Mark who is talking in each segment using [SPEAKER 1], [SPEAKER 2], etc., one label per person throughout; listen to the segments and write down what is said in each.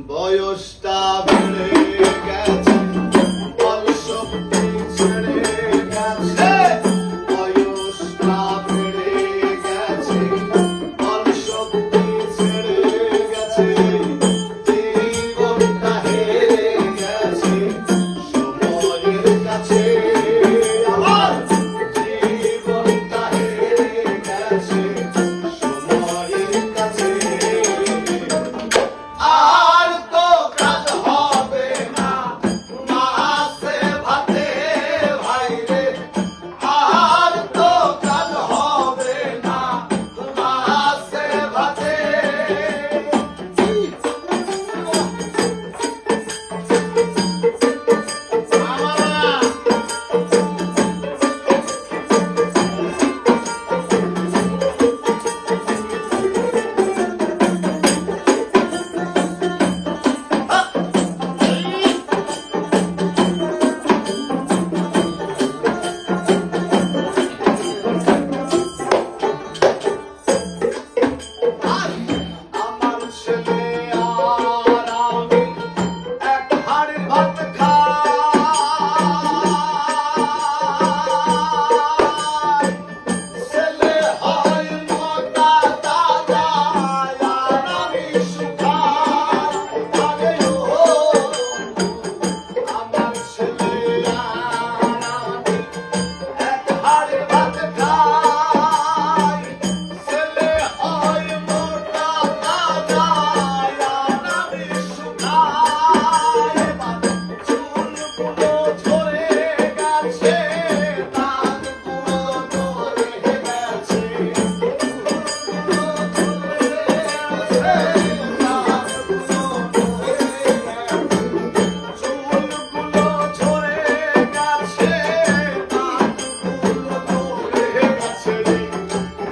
[SPEAKER 1] বয়সটা বেড়ে গেছে, বল শক্তি ছেড়ে গেছে। বয়সটা বেড়ে গেছে, বল শক্তি ছেড়ে গেছে। জীবনটা হেরে গেছে সময়ের কাছে। আমার জীবনটা হেরে গেছে সময়ের কাছে। আর তো কাজ হবে না মাছে ভাতে ভাইরে। আর তো কাজ হবে না মাছে ভাতে। আমার ছেলে আর আমি এক হাড়ি ভাত খাই। ছেলে হয় মোটা তাজা আর আমি শুকাই। আরে ও আমার ছেলে আর আমি এক হাড়ি ভাত খাই। ছেলে হয় মোটা তাজা আর আমি শুকাই। এবার চুলগুলো ঝরে গেছে, দাগগুলো ধরে গেছে। চুলগুলো ঝরে গেছে, দাগগুলো ধরে গেছে। চুলগুলো ঝরে গেছে, দাগগুলো ধরে গেছে।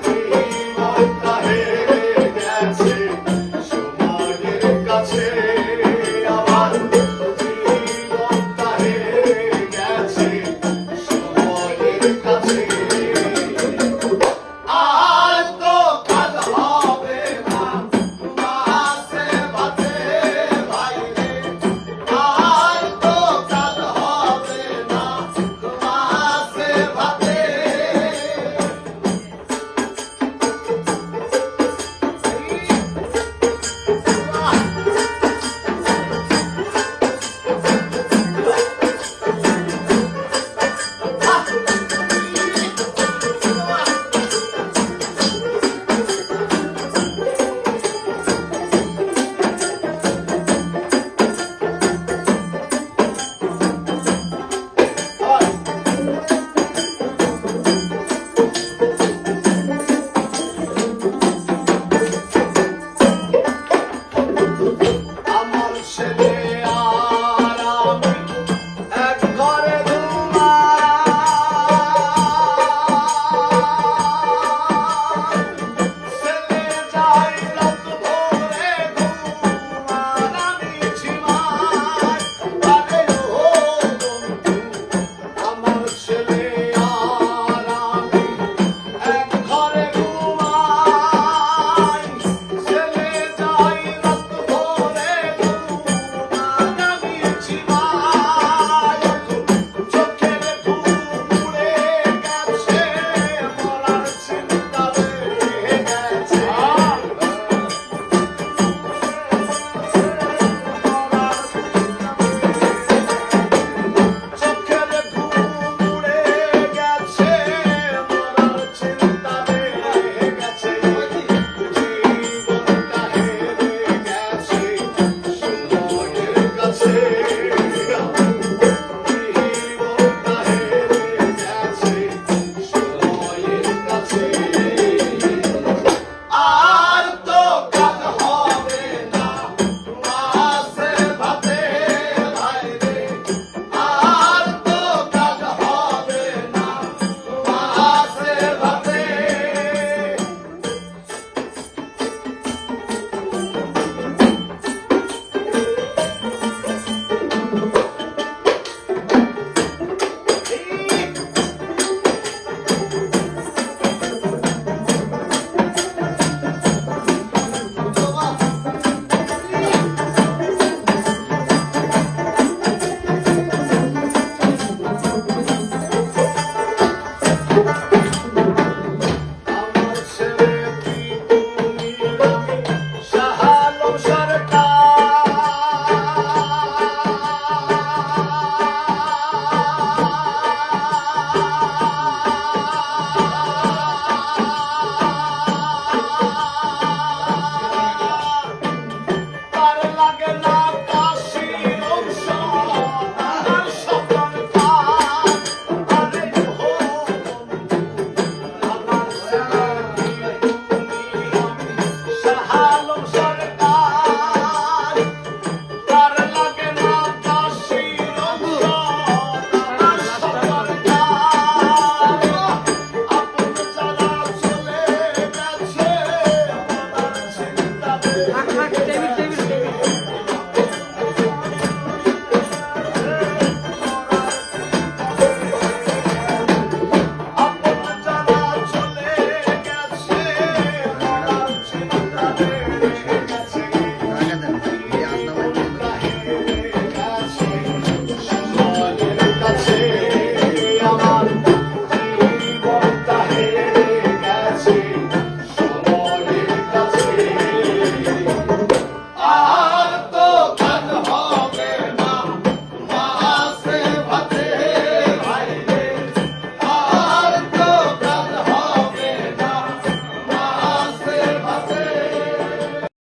[SPEAKER 1] জীবনটা হেরে গেছে সময়ের কাছে। আমার জীবনটা হেরে গেছে সময়ের কাছে। আর তো কাজ হবে না মাছে ভাতে ভাইরে। আর তো কাজ হবে না মাছে ভাতে। আমার ছেলে